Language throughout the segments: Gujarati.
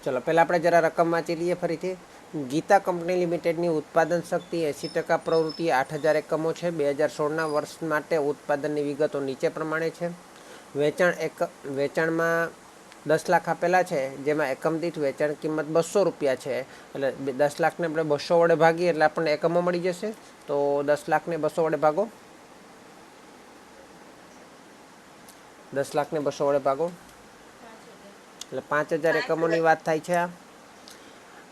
चलो पहला આપણે જરા રકમ વાંચી લઈએ ફરીથી। ગીતા કંપની લિમિટેડની ઉત્પાદન શક્તિ 80% પ્રવૃત્તિ 8000 એકમો છે। 2016ના વર્ષ માટે ઉત્પાદનની વિગતો નીચે પ્રમાણે છે। વેચાણમાં 10 લાખ આપેલા છે, જેમાં એકમ દીઠ વેચાણ કિંમત 200 રૂપિયા છે। એટલે 10 લાખને આપણે 200 વડે ભાગીએ એટલે આપણને એકમો મળી જશે। તો 10 લાખને 200 વડે ભાગો, 10 લાખને 200 વડે ભાગો એટલે 5000 એકમોની વાત થાય છે।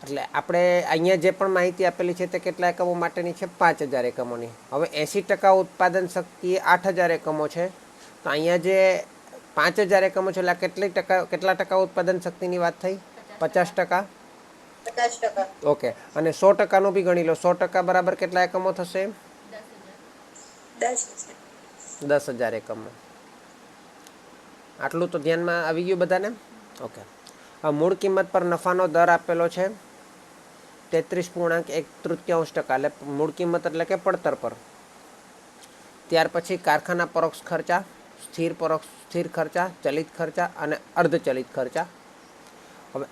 એટલે આપણે અહીંયા જે પણ માહિતી આપેલી છે તે કેટલા એકમો માટેની છે? 5000 એકમોની। હવે 80% ઉત્પાદન શક્તિ 8000 એકમો છે, તો અહીંયા જે 5000 એકમો છે એટલે કેટલા ટકા ઉત્પાદન શક્તિની વાત થઈ? 50%। ઓકે, અને 100%નું બી ગણી લો। 100% બરાબર કેટલા એકમો થશે? 10,000 એકમો। આટલું તો ધ્યાનમાં આવી ગયું બધાને? ઓકે। હવે મૂળ કિંમત પર નફાનો દર આપેલો છે 33.1/3, એટલે મૂળ કિંમત એટલે કે પડતર પર। ત્યાર પછી કારખાના પરોક્ષ ખર્ચા, સ્થિર ખર્ચા, ચલિત ખર્ચા અને અર્ધચલિત ખર્ચા। હવે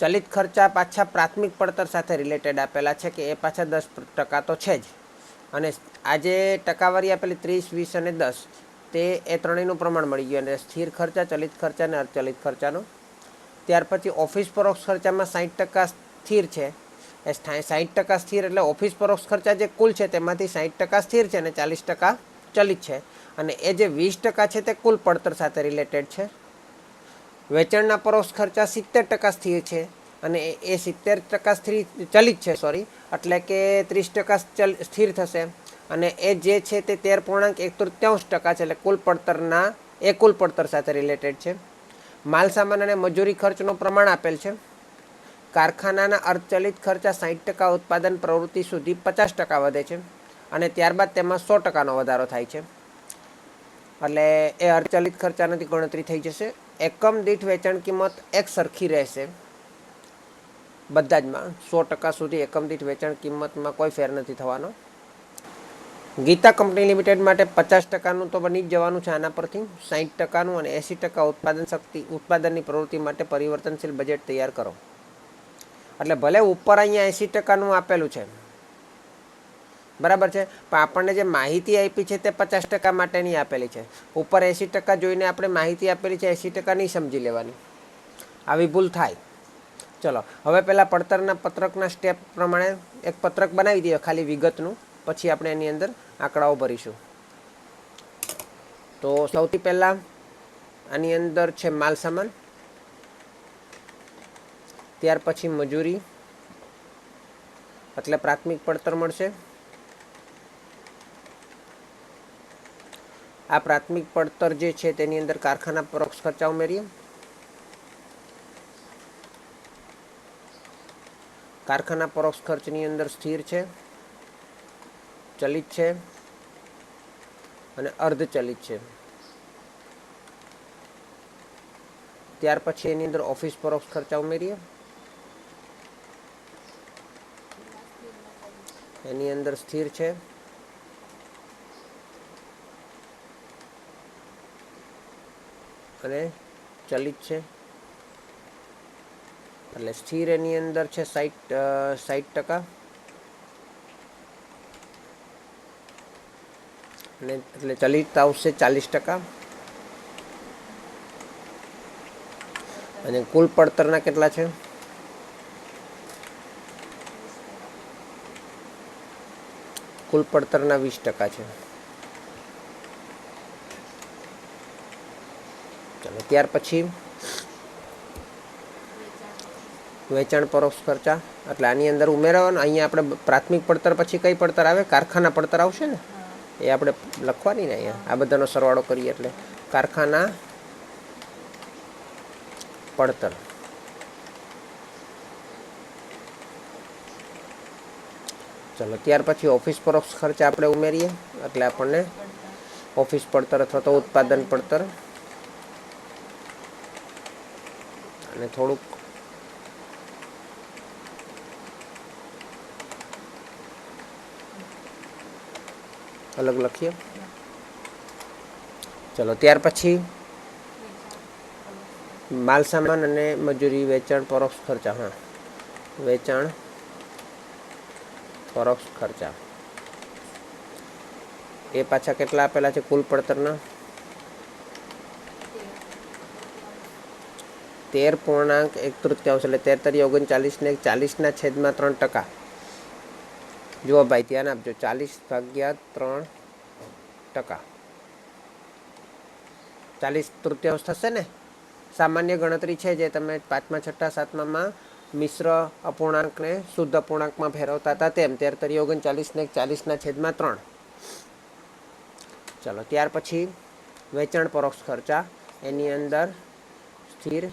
ચલિત ખર્ચા પાછા પ્રાથમિક પડતર સાથે રિલેટેડ આપેલા છે કે એ પાછા 10% તો છે જ, અને આ જે ટકાવારી આપેલી 30, 20 અને 10 તે એ ત્રણેયનું પ્રમાણ મળી ગયું, અને સ્થિર ખર્ચા, ચલિત ખર્ચા અને અર્ધચલિત ખર્ચાનો। ત્યાર પછી ઓફિસ પરોક્ષ ખર્ચામાં 60% સ્થિર છે। એ 60% સ્થિર એટલે ઓફિસ પરોક્ષ ખર્ચા જે કુલ છે તેમાંથી 60% સ્થિર છે અને 40% ચલિત છે, અને એ જે 20% છે તે કુલ પડતર સાથે રિલેટેડ છે। વેચાણના પરોક્ષ ખર્ચા 70% સ્થિર છે અને એ 70% ચલિત છે, એટલે કે 30% સ્થિર થશે, અને એ જે છે તે 13.1/3 છે, એટલે કુલ પડતર સાથે રિલેટેડ છે। માલ સામાન અને મજૂરી ખર્ચનું પ્રમાણ આપેલ છે। કારખાનાના અર્ધચલિત ખર્ચા 60% ઉત્પાદન પ્રવૃત્તિ સુધી 50% વધે છે, અને ત્યારબાદ તેમાં 100%નો વધારો થાય છે, એટલે એ અર્ધચલિત ખર્ચાની ગણતરી થઈ જશે। એકમ દીઠ વેચાણ કિંમત એક સરખી રહેશે બધા જમાં, 100% સુધી એકમ દીઠ વેચાણ કિંમતમાં કોઈ ફેર નથી થવાનો। ગીતા કંપની લિમિટેડ માટે 50%નું તો બની જ જવાનું છે આના પરથી, 60%નું અને 80% ઉત્પાદનની પ્રવૃત્તિ માટે પરિવર્તનશીલ બજેટ તૈયાર કરો। એટલે ભલે ઉપર અહીંયા 80%નું આપેલું છે, બરાબર છે, પણ આપણને જે માહિતી આપી છે તે 50% માટેની આપેલી છે। ઉપર 80% જોઈને આપણે માહિતી આપેલી છે 80% નહીં સમજી લેવાની, આવી ભૂલ થાય। ચલો હવે પહેલાં પડતરના પત્રકના સ્ટેપ પ્રમાણે એક પત્રક બનાવી દઈએ ખાલી વિગતનું, પછી આપણે એની અંદર આંકડાઓ ભરીશું। તો સૌથી પહેલાં આની અંદર છે માલ સામાન, ત્યાર પછી મજૂરી એટલે પ્રાથમિક પડતર મળશે। આ પ્રાથમિક પડતર જે છે તેની અંદર કારખાના પરોક્ષ ખર્ચા ઉમેરીએ। કારખાના પરોક્ષ ખર્ચની અંદર સ્થિર છે, ચલિત છે અને અર્ધચલિત છે। ત્યાર પછી એની અંદર ઓફિસ પરોક્ષ ખર્ચા ઉમેરીએ। એની અંદર સ્થિર છે, અને ચલિત છે, એટલે સ્થિર એની અંદર છે 60%, અને એટલે ચલિત આવશે 40%, અને કુલ પડતરના કેટલા છે? કુલ પડતરના 20% છે। ચાલો ત્યાર પછી વેચાણ પરોક્ષ ખર્ચા, એટલે આની અંદર ઉમેરવાનો। અહીંયા આપણે પ્રાથમિક પડતર પછી કઈ પડતર આવે? કારખાના પડતર આવશે ને, એ આપણે લખવાની ને અહીંયા આ બધાનો સરવાળો કરીએ એટલે કારખાના પડતર। ચલો ત્યાર પછી ઓફિસ પરોક્ષ ખર્ચા આપણે ઉમેરીએ, એટલે આપણને ઓફિસ પડતર અથવા તો ઉત્પાદન પડતર, અને થોડુંક અલગ લખીએ। ચલો ત્યાર પછી માલ સામાન અને મજૂરી, વેચાણ પરોક્ષ ખર્ચા. હા, વેચાણ પરોક્ષ ખર્ચા એ પાછા કેટલા આપેલા છે કુલ પડતરના? 13.1/3 એટલે 13 * 39 ને 40/3%. જુઓ ભાઈ, ધ્યાન આપજો. 40/3%. 40/3 થશે ને? સામાન્ય ગણતરી છે જે તમે 5મા, 6, 7મામાં મિશ્ર અપૂર્ણાંકને શુદ્ધ અપૂર્ણાંકમાં ફેરવતા હતા તેમ. 13 * 39 ને 40/3. ચાલો, ત્યાર પછી વેચાણ પરોક્ષ ખર્ચા. એની અંદર સ્થિર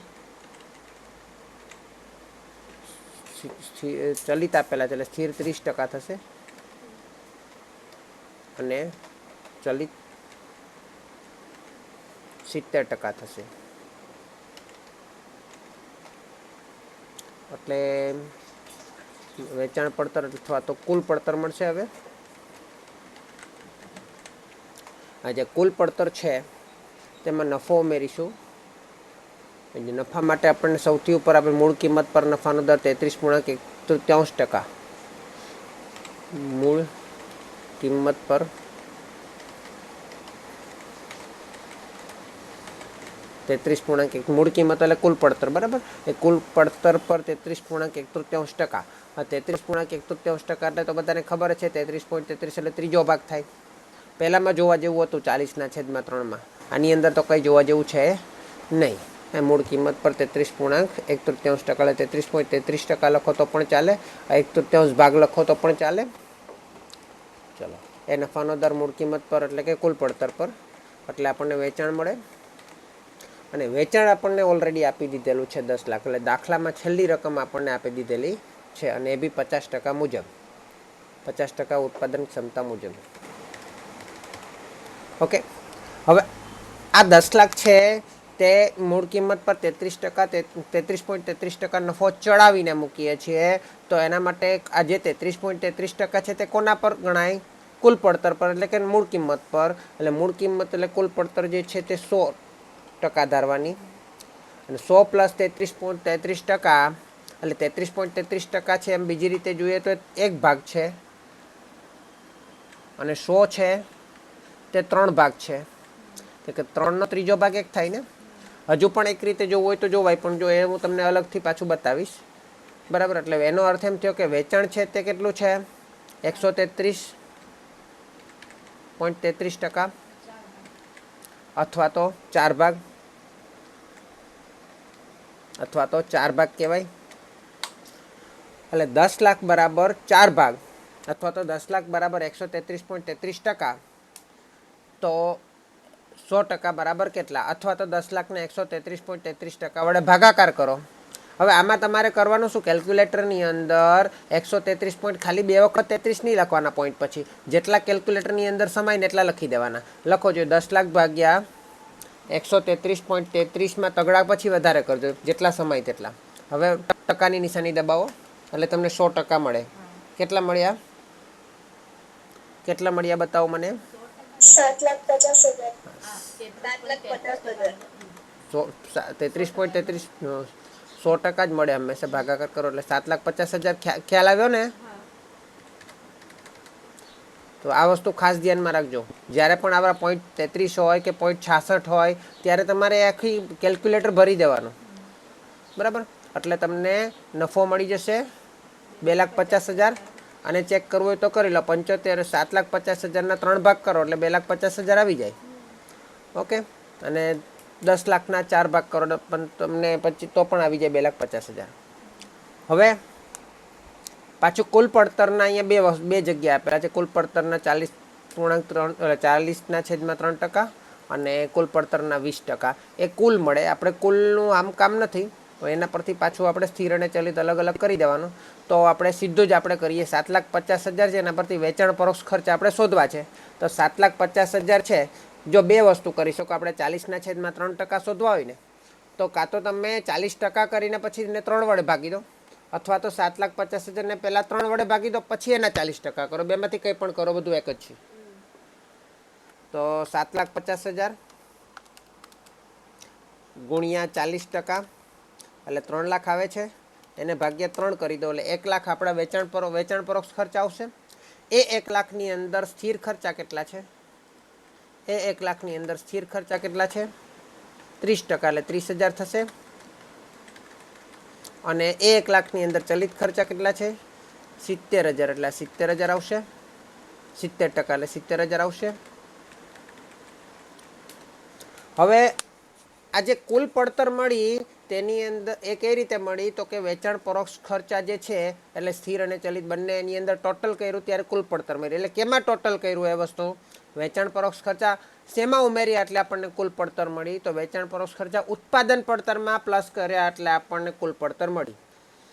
ચલિત આપેલા છે એટલે સ્થિર 30% થશે અને ચલિત 70% થશે. એટલે વેચાણ પડતર અથવા તો કુલ પડતર મળશે. હવે આ જે કુલ પડતર છે તેમાં નફો ઉમેરીશું. નફા માટે આપણને સૌથી ઉપર આપણે મૂળ કિંમત પર નફાનો દર 33.1/3. મૂળ કિંમત પર 33.1 મૂળ કિંમત એટલે કુલ પડતર, બરાબર. એ કુલ પડતર પર 33.1/3. 33.1/3 એટલે તો બધાને ખબર છે. 33.33 એટલે ત્રીજો ભાગ થાય. પહેલામાં જોવા જેવું હતું 40/3માં. આની અંદર તો કંઈ જોવા જેવું છે નહીં. મૂળ કિંમત પર 33.1/3 એટલે 33.33% લખો તો પણ ચાલે. 1/3 ભાગ લખો તો પણ ચાલે. ચલો, એ નફાનો દર મૂળ કિંમત પર એટલે કે કુલ પડતર પર. એટલે આપણને વેચાણ મળે. અને વેચાણ આપણને ઓલરેડી આપી દીધેલું છે 10 લાખ. એટલે દાખલામાં છેલ્લી રકમ આપણને આપી દીધેલી છે અને એ બી 50% મુજબ. 50% ઉત્પાદન ક્ષમતા મુજબ. ઓકે, હવે આ 10 લાખ છે તે મૂળ કિંમત પર 33.33% નફો ચડાવીને મૂકીએ છીએ. તો એના માટે આ જે 33.33% છે તે કોના પર ગણાય? કુલ પડતર પર, એટલે કે મૂળ કિંમત પર. એટલે મૂળ કિંમત એટલે કુલ પડતર જે છે તે 100% ધારવાની. અને 100 + 33.33% એટલે 33.33% છે. એમ બીજી રીતે જોઈએ તો એક ભાગ છે અને 100 છે તે 3 ભાગ છે. કે 3નો ત્રીજો ભાગ 1 થાય ને. હજુ પણ એક રીતે જોવું હોય તો જોવાય, પણ જો એ હું તમને અલગથી પાછું બતાવીશ, બરાબર. એટલે એનો અર્થ એમ થયો કે વેચાણ છે તે કેટલું છે? 133.33% અથવા તો 4 ભાગ, અથવા તો 4 ભાગ કહેવાય. એટલે 10 લાખ બરાબર 4 ભાગ અથવા તો 10 લાખ બરાબર 133.33%. તો 100% બરાબર કેટલા? અથવા તો 10 લાખને 133.33% વડે ભાગાકાર કરો. હવે આમાં તમારે કરવાનું શું? કેલ્ક્યુલેટરની અંદર 133 ખાલી 2 વખત 33 નહીં લખવાના પોઈન્ટ પછી. જેટલા કેલ્ક્યુલેટરની અંદર સમાય ને એટલા લખી દેવાના. લખો જો 10 લાખ ભાગ્યા 133.33માં તગડા પછી વધારે કરજો, જેટલા સમાય તેટલા. હવે ટકાની નિશાની દબાવો એટલે તમને 100% મળે. કેટલા મળ્યા? કેટલા મળ્યા બતાવો મને. 33.33 100% જ મળે હંમેશા. ભાગાકાર કરો એટલે 7,50,000. ખ્યાલ આવ્યો ને? તો આ વસ્તુ ખાસ ધ્યાનમાં રાખજો. જ્યારે પણ આવા 0.33 હોય કે 0.66 હોય ત્યારે તમારે આખી કેલ્ક્યુલેટર ભરી દેવાનું, બરાબર. એટલે તમને નફો મળી જશે 2,50,000. અને ચેક કરવું હોય તો કરી લો. 7,50,000ના 3 ભાગ કરો એટલે 2,50,000 આવી જાય. ઓકે, અને 10 લાખના 4 ભાગ કરો પણ તમને પછી તો પણ આવી જાય 2,50,000. હવે પાછું કુલ પડતરના અહીંયા બે જગ્યા આપેલા છે. કુલ પડતરના 40.3% અને કુલ પડતરના 20%. એ કુલ મળે. આપણે કુલનું આમ કામ નથી, તો એના પરથી પાછું આપણે સ્થિર અને ચલિત અલગ અલગ કરી દેવાનું. તો આપણે સીધું જ આપણે કરીએ. 7,50,000 છે એના પરથી વેચાણ પરોક્ષ ખર્ચ આપણે શોધવા છે. તો 7,50,000 છે. જો બે વસ્તુ કરી શકો આપણે. 40/3% શોધવા હોય ને તો કાં તો તમે 40% કરીને પછી એને 3 વડે ભાગી દો, અથવા તો 7,50,000ને પહેલાં 3 વડે ભાગી દો, પછી એના 40% કરો. બેમાંથી કંઈ પણ કરો, બધું એક જ છે. તો 7,50,000 ગુણ્યા 40% એટલે 3 લાખ આવે છે, એને ભાગ્યા 3 કરી દો એટલે 1 લાખ આપણા વેચાણ પરોક્ષ ખર્ચ આવશે. એ 1 લાખની અંદર સ્થિર ખર્ચા કેટલા છે? એ 1 લાખની અંદર સ્થિર ખર્ચા કેટલા છે? 30% એટલે 30,000 થશે. અને એ 1 લાખની અંદર ચલિત ખર્ચા કેટલા છે? 70,000 એટલે 70,000 આવશે. 70% એટલે 70,000 આવશે. હવે આ જે કુલ પડતર મળી તેની અંદર એ કઈ રીતે મળી? તો કે વેચાણ પરોક્ષ ખર્ચા જે છે એટલે સ્થિર અને ચલિત બંને એની અંદર ટોટલ કર્યું ત્યારે કુલ પડતર મળી. એટલે કેમાં ટોટલ કર્યું એ વસ્તુ? વેચાણ પરોક્ષ ખર્ચા શેમાં ઉમેર્યા એટલે આપણને કુલ પડતર મળી? તો વેચાણ પરોક્ષ ખર્ચા ઉત્પાદન પડતરમાં પ્લસ કર્યા એટલે આપણને કુલ પડતર મળી.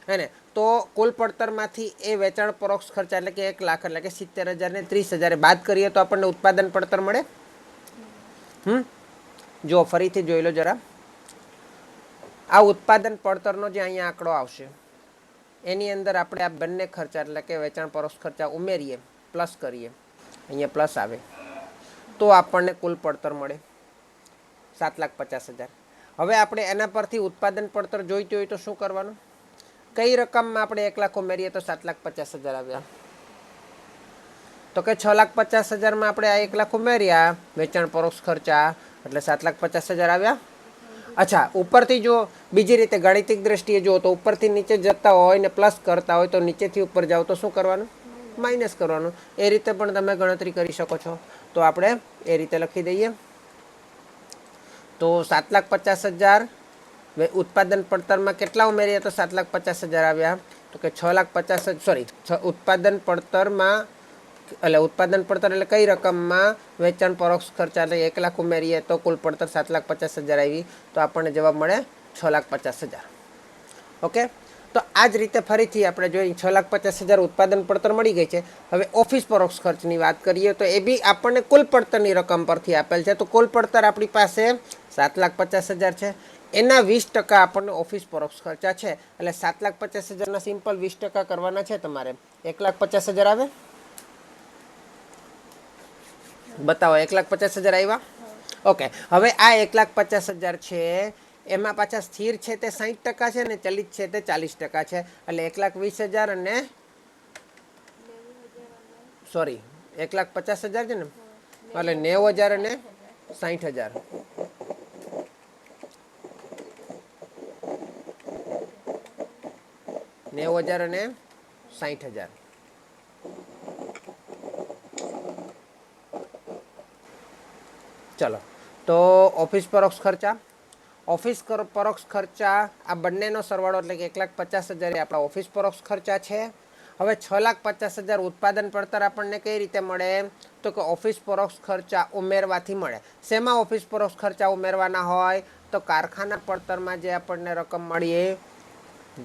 હે ને? તો કુલ પડતરમાંથી એ વેચાણ પરોક્ષ ખર્ચા એટલે કે 1 લાખ એટલે કે 70,000 ને 30,000 બાદ કરીએ તો આપણને ઉત્પાદન પડતર મળે. જો ફરીથી જોઈ લો જરા. આ ઉત્પાદન પડતરનો જે અહીંયા આંકડો આવશે એની અંદર આપણે આ બંને ખર્ચા એટલે કે વેચાણ પરોક્ષ ખર્ચા ઉમેરીએ, પ્લસ કરીએ, અહીંયા પ્લસ આવે તો આપણને કુલ પડતર મળે 7,50,000. હવે આપણે એના પરથી ઉત્પાદન પડતર જોઈતું હોય તો શું કરવાનું? કઈ રકમમાં આપણે 1 લાખ ઉમેરીએ તો 7,50,000 આવ્યા? તો કે 6,50,000માં આપણે આ 1 લાખ ઉમેર્યા વેચાણ પરોક્ષ ખર્ચા એટલે 7,50,000 આવ્યા. અચ્છા, ઉપરથી જો બીજી રીતે ગાણિતિક દ્રષ્ટિએ જુઓ તો ઉપરથી નીચે જતા હોય ને પ્લસ કરતા હોય તો નીચેથી ઉપર જાઓ તો શું કરવાનું? માઇનસ કરવાનું. એ રીતે પણ તમે ગણતરી કરી શકો છો. તો આપણે એ રીતે લખી દઈએ. તો 7,50,000 ઉત્પાદન પડતરમાં કેટલા ઉમેરીએ તો 7,50,000 આવ્યા? તો કે 6,50,000 સોરી ઉત્પાદન પડતરમાં એટલે ઉત્પાદન પડતર એટલે કઈ રકમમાં વેચાણ પરોક્ષ ખર્ચા એટલે 1 લાખ ઉમેરીએ તો કુલ પડતર 7,50,000 આવી. તો આપણને જવાબ મળે 6,50,000. ઓકે, તો આ જ રીતે ફરીથી આપણે જોઈએ 6,50,000 ઉત્પાદન પડતર મળી ગઈ છે. હવે ઓફિસ પરોક્ષ ખર્ચની વાત કરીએ તો એ બી આપણને કુલ પડતરની રકમ પરથી આપેલ છે. તો કુલ પડતર આપણી પાસે 7,50,000 છે. એના 20% આપણને ઓફિસ પરોક્ષ ખર્ચા છે. એટલે 7,50,000ના સિમ્પલ 20% કરવાના છે તમારે. 1,50,000 આવે? બતાવો. 1,50,000 આવ્યા? ઓકે, હવે આ 1,50,000 છે એમાં પાછા સ્થિર છે તે 60% છે ને ચલિત છે તે 40% છે. એટલે 1,20,000 અને સોરી 1,50,000 છે ને એટલે 90,000 અને 60,000. $90,000 અને 60,000. ચલો, તો ઓફિસ પરોક્ષ ખર્ચા પરોક્ષ ખર્ચા આ બંનેનો સરવાળો એટલે કે 1,50,000 એ આપણા ઓફિસ પરોક્ષ ખર્ચા છે. હવે 6,50,000 ઉત્પાદન પડતર આપણને કઈ રીતે મળે? તો કે ઓફિસ પરોક્ષ ખર્ચા ઉમેરવાથી મળે. શેમાં ઓફિસ પરોક્ષ ખર્ચા ઉમેરવાના હોય? તો કારખાના પડતરમાં જે આપણને રકમ મળી,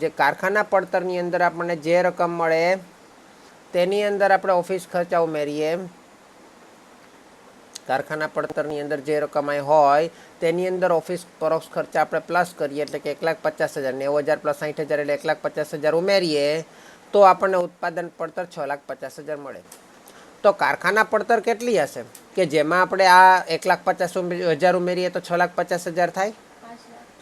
જે કારખાના પડતરની અંદર આપણને જે રકમ મળે તેની અંદર આપણે ઓફિસ ખર્ચા ઉમેરીએ. કારખાના પડતરની અંદર જે રકમ હોય તેની અંદર ઓફિસ પરોક્ષ ખર્ચા આપણે પ્લસ કરીએ એટલે કે 1,50,000 90,000 પ્લસ 60,000 એટલે 1,50,000 ઉમેરીએ તો આપણને ઉત્પાદન પડતર 6,50,000 મળે. તો કારખાના પડતર કેટલી હશે કે જેમાં આપણે આ 1,50,000 ઉમેરીએ તો 6,50,000 થાય?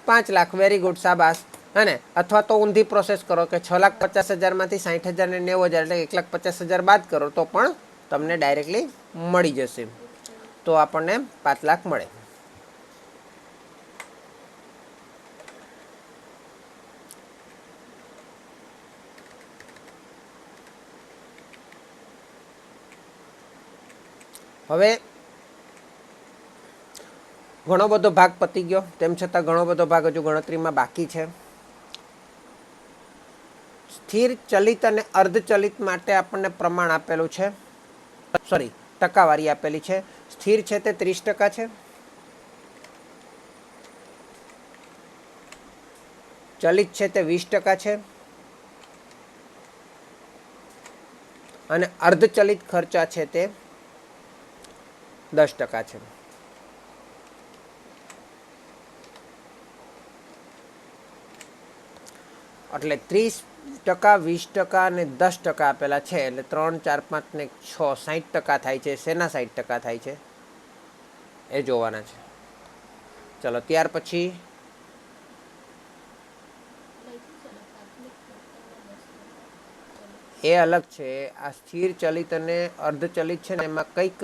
5 લાખ. વેરી ગુડ, શાબાશ. હે? અથવા તો ઊંધી પ્રોસેસ કરો કે 6,50,000માંથી 60,000 ને 90,000 એટલે 1,50,000 બાદ કરો તો પણ તમને ડાયરેક્ટલી મળી જશે. તો આપણને 5 લાખ મળે. હવે ઘણો બધો ભાગ પતી ગયો, તેમ છતાં ઘણો બધો ભાગ હજુ ગણતરીમાં બાકી છે. સ્થિર ચલિત અને અર્ધચલિત માટે આપણને પ્રમાણ આપેલું છે, સોરી ટકાવારી આપેલી છે. સ્થિર છે તે 30% છે, ચલિત છે તે 20% છે અને અર્ધચલિત ખર્ચા છે તે 10% છે. એટલે 30%, 20% અને 10% આપેલા છે. એટલે 3, 4, 5 ને 6 60% થાય છે. શેના 60% થાય છે એ જોવાના છે. ચલો, ત્યાર પછી એ અલગ છે. આ સ્થિર ચલિત અને અર્ધચલિત છે ને એમાં કંઈક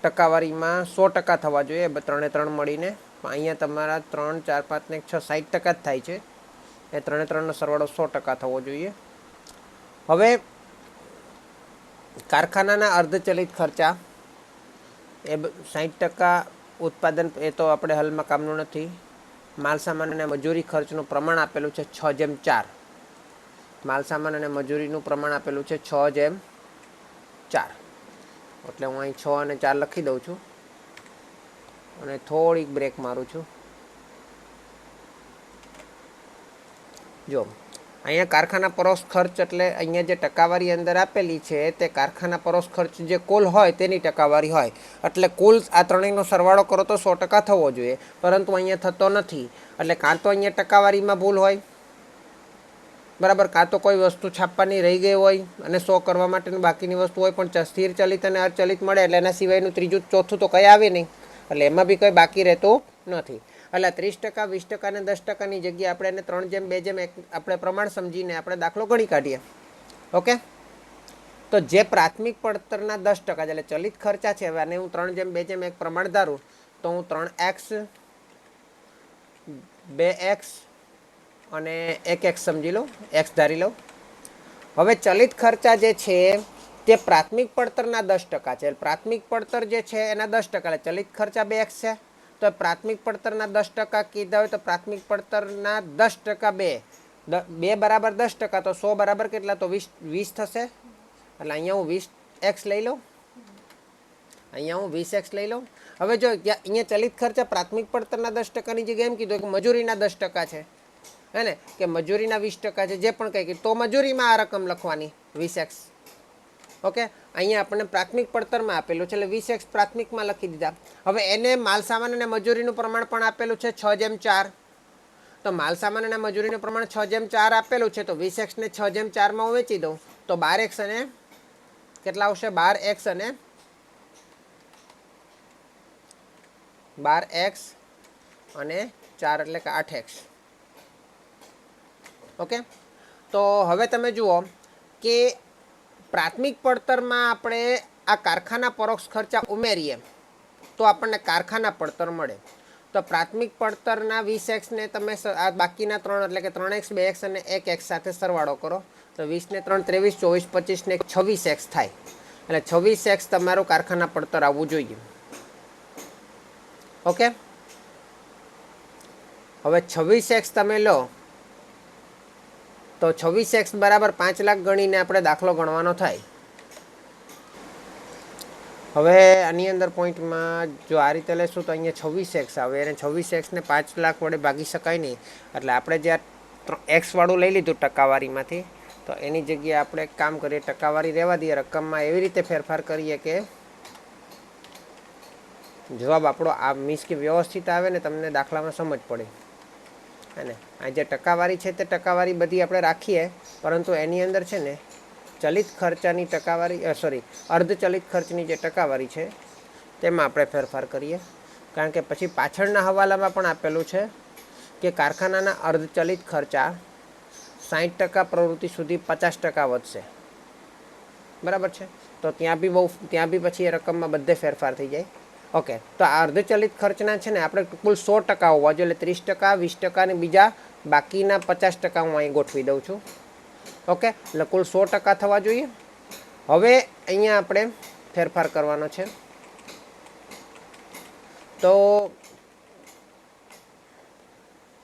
ટકાવારીમાં 100% થવા જોઈએ, ત્રણે ત્રણ મળીને. અહીંયા તમારા 3, 4, 5 ને 6, 60% જ થાય છે. એ ત્રણે ત્રણનો સરવાળો 100% થવો જોઈએ. હવે કારખાનાના અર્ધચલિત ખર્ચા એ 60% ઉત્પાદન, એ તો આપણે હાલમાં કામનું નથી. માલસામાન અને મજૂરી ખર્ચનું પ્રમાણ આપેલું છે 6:4. માલસામાન અને મજૂરીનું પ્રમાણ આપેલું છે 6:4. એટલે હું અહીં 6 અને 4 લખી દઉં છું અને થોડીક બ્રેક મારું છું. જો અહીંયા કારખાના પરોક્ષ ખર્ચ એટલે અહીંયા જે ટકાવારી અંદર આપેલી છે તે કારખાના પરોક્ષ ખર્ચ જે કુલ હોય તેની ટકાવારી હોય. એટલે કુલ આ ત્રણેયનો સરવાળો કરો તો 100% થવો જોઈએ, પરંતુ અહીંયા થતો નથી. એટલે કાં તો અહીંયા ટકાવારીમાં ભૂલ હોય, બરાબર, કાં તો કોઈ વસ્તુ છાપવાની રહી ગઈ હોય અને 100 કરવા માટેની બાકીની વસ્તુ હોય, પણ સ્થિર ચલિત અને અચલિત મળે એટલે એના સિવાયનું ત્રીજું ચોથું તો કંઈ આવે નહીં. એટલે એમાં બી કંઈ બાકી રહેતું નથી. એટલે 30%, 20% અને 10%ની જગ્યાએ આપણે એને 3:2 આપણે પ્રમાણ સમજીને આપણે દાખલો ગણી કાઢીએ. ઓકે, તો જે પ્રાથમિક પડતરના 10% એટલે ચલિત ખર્ચા છે, હવે આને હું 3:2 પ્રમાણ ધારું તો હું 3x, 2x અને 1x સમજી લઉં, x ધારી લઉં. હવે ચલિત ખર્ચા જે છે તે પ્રાથમિક પડતરના 10% છે. પ્રાથમિક પડતર જે છે એના 10%, એટલે ચલિત ખર્ચા 2x છે. તો પ્રાથમિક પડતરના 10% કીધા હોય તો પ્રાથમિક પડતરના 10% 2 બરાબર 10%, તો 100 બરાબર કેટલા? તો 20 થશે. એટલે અહીંયા હું 20x લઈ લઉં, અહીંયા હું 20x લઈ લઉં. હવે જો અહીંયા ચલિત ખર્ચા પ્રાથમિક પડતરના 10%ની જગ્યાએ એમ કીધું કે મજૂરીના 10% છે, હે ને, કે મજૂરીના 20% છે, જે પણ કંઈ તો મજૂરીમાં આ રકમ લખવાની 20x. ઓકે, અહીંયા આપણને પ્રાથમિક પડતરમાં આપેલું છે એટલે 20x પ્રાથમિકમાં લખી દીધા. હવે એને માલસામાન અને મજૂરીનું પ્રમાણ પણ આપેલું છે 6:4. તો માલસામાન અને મજૂરીનું પ્રમાણ 6:4 આપેલું છે, તો 20x ને 6:4 હું વેચી દઉં તો 12x અને કેટલા આવશે? 12x અને 4 એટલે કે 8x. ઓકે, તો હવે તમે જુઓ કે પ્રાથમિક પડતરમાં આપણે આ કારખાના પરોક્ષ ખર્ચા ઉમેરીએ તો આપણને કારખાના પડતર મળે. તો પ્રાથમિક પડતરના 20x ને તમે આ બાકીના 3 એટલે કે 3x, 2x અને 1x સાથે સરવાળો કરો તો 20 ને 3 23, 24, 25 ને 26x થાય. એટલે 26x તમારું કારખાના પડતર આવવું જોઈએ. ઓકે, હવે 26x તમે લો તો 26x બરાબર 5 લાખ ગણીને આપણે દાખલો ગણવાનો થાય. હવે આની અંદર પોઈન્ટમાં જો આ રીતે લેશું તો અહીંયા 26x આવે અને 26x ને 5 લાખ વડે ભાગી શકાય નહીં. એટલે આપણે જે x વાળું લઈ લીધું ટકાવારીમાંથી, તો એની જગ્યાએ આપણે એક કામ કરીએ, ટકાવારી રહેવા દઈએ, રકમમાં એવી રીતે ફેરફાર કરીએ કે જવાબ આપણો આ મીન્સ કે વ્યવસ્થિત આવે ને તમને દાખલામાં સમજ પડે. અને આ જે ટકાવારી છે તે ટકાવારી બધી આપણે રાખીએ, પરંતુ એની અંદર છે ને ચલિત ખર્ચાની ટકાવારી, અર્ધચલિત ખર્ચની જે ટકાવારી છે તેમાં આપણે ફેરફાર કરીએ. કારણ કે પછી પાછળના હવાલામાં પણ આપેલું છે કે કારખાનાના અર્ધચલિત ખર્ચા 60% પ્રવૃત્તિ સુધી 50% વધશે. બરાબર છે, તો ત્યાં બી પછી એ રકમમાં બધે ફેરફાર થઈ જાય. ઓકે, તો આ અર્ધચલિત ખર્ચના છે ને આપણે કુલ 100% હોવા જોઈએ. એટલે 30%, 20% અને બીજા બાકીના 50% હું અહીં ગોઠવી દઉં છું. ઓકે, એટલે કુલ 100% થવા જોઈએ. હવે અહીંયા આપણે ફેરફાર કરવાનો છે. તો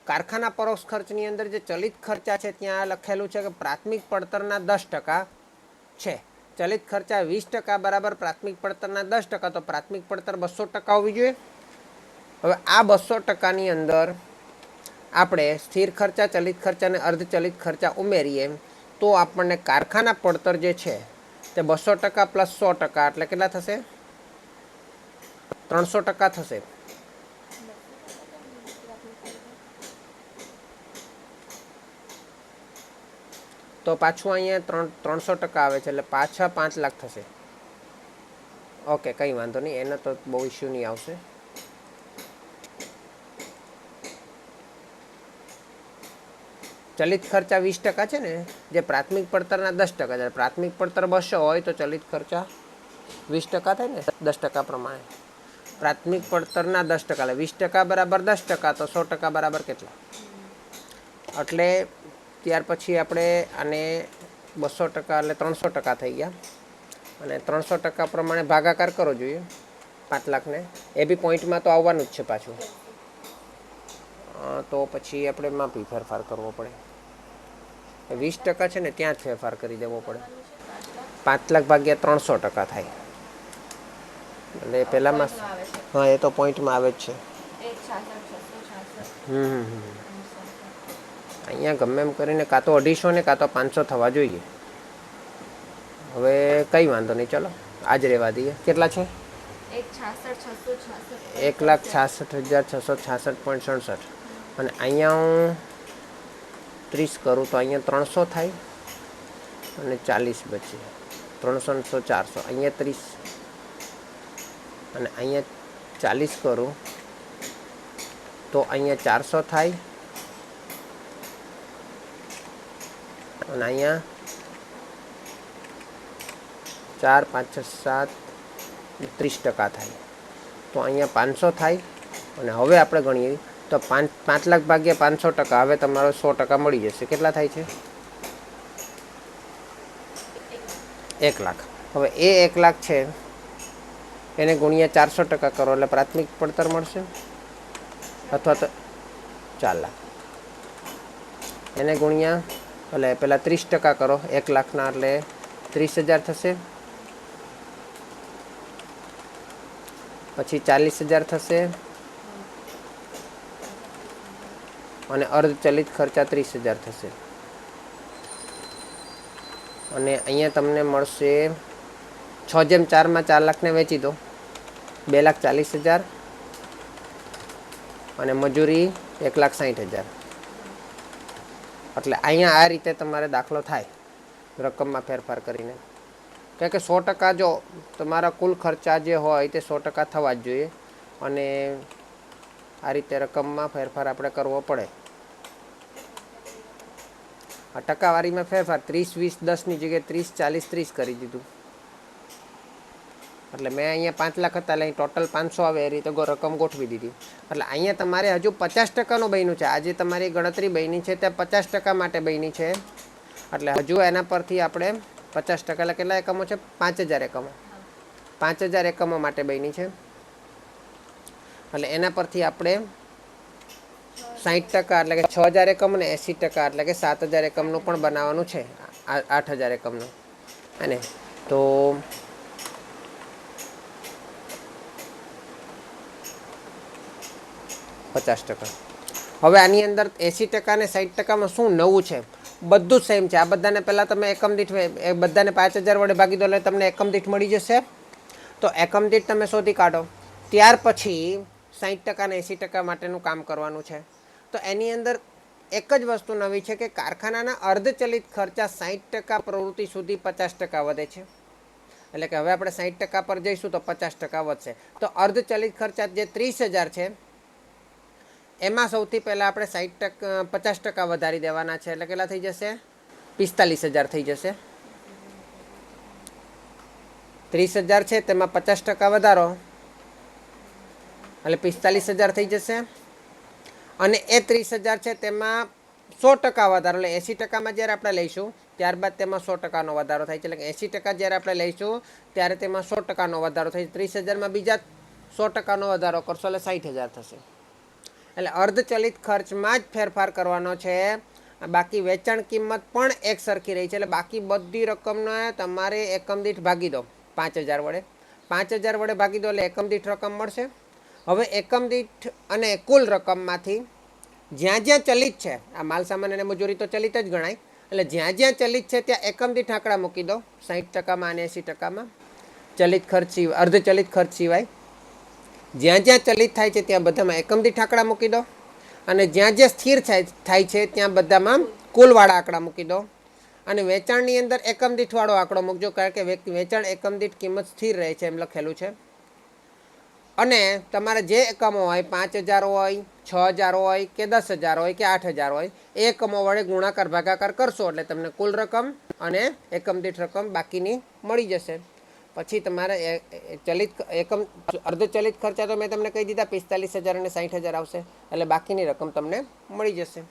કારખાના પરોક્ષ ખર્ચની અંદર જે ચલિત ખર્ચા છે ત્યાં લખેલું છે કે પ્રાથમિક પડતરના 10% છે. ચલિત ખર્ચા 20% બરાબર પ્રાથમિક પડતરના 10%, તો પ્રાથમિક પડતર 200% હોવી જોઈએ. હવે આ 200%ની અંદર આપણે સ્થિર ખર્ચા, ચલિત ખર્ચા અને અર્ધચલિત ખર્ચા ઉમેરીએ તો આપણને કારખાના પડતર જે છે તે 200% પ્લસ 100% એટલે કેટલા થશે? 300% થશે. તો પાછું અહીંયા 300% આવે છે એટલે પાછા 5 લાખ થશે. ઓકે, કંઈ વાંધો નહીં, એનો તો બહુ ઇસ્યુ નહીં આવશે. ચલિત ખર્ચા 20% છે ને, જે પ્રાથમિક પડતરના 10% છે. પ્રાથમિક પડતર 200 હોય તો ચલિત ખર્ચા 20% થાય ને, 10% પ્રમાણે. પ્રાથમિક પડતરના 10% એટલે 20% બરાબર 10%, તો 100% બરાબર કેટલા? એટલે ત્યાર પછી આપણે આને 200% એટલે 300% થઈ ગયા, અને 300% પ્રમાણે ભાગાકાર કરવો જોઈએ 5 લાખને. એ બી પોઈન્ટમાં તો આવવાનું જ છે પાછું. તો પછી આપણે માપી ફેરફાર કરવો પડે. 20% છે ને ત્યાં જ ફેરફાર કરી દેવો પડે. 5 લાખ ભાગ્યા 300% થાય. એટલે પહેલામાં હા, એ તો પોઈન્ટમાં આવે જ છે. અહીંયા ગમે એમ કરીને કાં તો 250 ને કાં તો 500 થવા જોઈએ. હવે કંઈ વાંધો નહીં, ચલો આજ રહેવા દઈએ. કેટલા છે? 1,66,666.67. અને અહીંયા હું 30 કરું તો અહીંયા 300 થાય અને 40 બચે. 300 ને 100 400, અહીંયા 30 અને અહીંયા 40 કરું તો અહીંયા 400 થાય અને અહીંયા 4 5 6 7 30% થાય તો અહીંયા 500 થાય. અને હવે આપણે ગણીએ તો 5 લાખ ભાગ્યા 500%, હવે તમારો 100% મળી જશે. કેટલા થાય છે? 1 લાખ. હવે એ 1 લાખ છે એને ગુણ્યા 400% કરો એટલે પ્રાથમિક પડતર મળશે, અથવા તો 4 લાખ. એને ગુણ્યા એટલે પહેલાં 30% કરો 1 લાખના, એટલે 30,000 થશે. પછી 40,000 થશે અને અર્ધચલિત ખર્ચા 30,000 થશે. અને અહીંયા તમને મળશે 6/4 4 લાખને વેચી દો, 2,40,000 અને મજૂરી 1,60,000. એટલે અહીંયા આ રીતે તમારે દાખલો થાય રકમમાં ફેરફાર કરીને. કારણ કે 100% જો તમારા કુલ ખર્ચા જે હોય તે 100% થવા જ જોઈએ, અને આ રીતે રકમમાં ફેરફાર આપણે કરવો પડે. આ ટકાવારીમાં ફેરફાર 30 20 10ની જગ્યાએ 30 40 30 કરી દીધું. એટલે મેં અહીંયા 5 લાખ હતા એટલે ટોટલ 500 આવે એ રીતે રકમ ગોઠવી દીધી. એટલે અહીંયા તમારે હજુ 50%નું બન્યું છે. આજે તમારી ગણતરી બની છે તે 50% માટે બની છે. એટલે હજુ એના પરથી આપણે 50% એટલે કેટલા એકમો છે? 5,000 એકમો. 5,000 એકમો માટે બની છે. એટલે એના પરથી આપણે 60% એટલે કે 6,000 એકમ ને 80% એટલે કે 7,000 એકમનું પણ બનાવવાનું છે, 8,000 એકમનું. અને તો %50. હવે આની અંદર 80% ને 60%માં શું નવું છે? બધું જ સેમ છે. આ બધાને પહેલાં તમે એકમ દીઠ બધાને 5,000 વડે ભાગી દો એટલે તમને એકમ દીઠ મળી જશે. તો એકમ દીઠ તમે શોધી કાઢો. ત્યાર પછી 60% ને 80% માટેનું કામ કરવાનું છે. તો એની અંદર એક જ વસ્તુ નવી છે કે કારખાનાના અર્ધચલિત ખર્ચા 60% પ્રવૃત્તિ સુધી 50% વધે છે. એટલે કે હવે આપણે 60% પર જઈશું તો 50% વધશે. તો અર્ધચલિત ખર્ચા જે 30,000 છે એમાં સૌથી પહેલાં આપણે 50% વધારી દેવાના છે. એટલે કેટલા થઈ જશે? 45,000 થઈ જશે. 30,000 છે તેમાં 50% વધારો એટલે 45,000 થઈ જશે. અને એ 30,000 છે તેમાં 100% વધારો એટલે 80%માં જ્યારે આપણે લઈશું ત્યારબાદ તેમાં 100%નો વધારો થાય છે. એટલે કે 80% જ્યારે આપણે લઈશું ત્યારે તેમાં 100%નો વધારો થાય. 30,000માં બીજા 100%નો વધારો કરશો એટલે 60,000 થશે. એટલે અર્ધચલિત ખર્ચમાં જ ફેરફાર કરવાનો છે. બાકી વેચાણ કિંમત પણ એક સરખી રહી છે. એટલે બાકી બધી રકમને તમારે એકમ દીઠ ભાગી દો 5,000 વડે. 5,000 વડે ભાગી દો એટલે એકમ દીઠ રકમ મળશે. હવે એકમ દીઠ અને કુલ રકમમાંથી જ્યાં જ્યાં ચલિત છે, આ માલ સામાન અને મજૂરી તો ચલિત જ ગણાય. એટલે જ્યાં જ્યાં ચલિત છે ત્યાં એકમ દીઠ આંકડા મૂકી દો 60%માં અને 80%માં. ચલિત ખર્ચ અર્ધચલિત ખર્ચ સિવાય જ્યાં જ્યાં ચલિત થાય છે ત્યાં બધામાં એકમ દીઠ આંકડા મૂકી દો, અને જ્યાં જ્યાં સ્થિર થાય છે ત્યાં બધામાં કુલવાળા આંકડા મૂકી દો. અને વેચાણની અંદર એકમ દીઠવાળો આંકડો મૂકજો, કારણ કે વેચાણ એકમ દીઠ કિંમત સ્થિર રહે છે એમ લખેલું છે. અને તમારે જે એકમો હોય 5000 હોય 6000 હોય કે 10000 હોય કે 8000 હોય એ એકમો વડે ગુણાકાર ભાગાકાર કરશો એટલે તમને કુલ રકમ અને એકમ દીઠ રકમ બાકીની મળી જશે. પછી તમારે ચલિત એકમ અર્ધચલિત ખર્ચા તો મેં તમને કહી દીધા 45000 અને 60000 આવશે એટલે બાકીની રકમ તમને મળી જશે.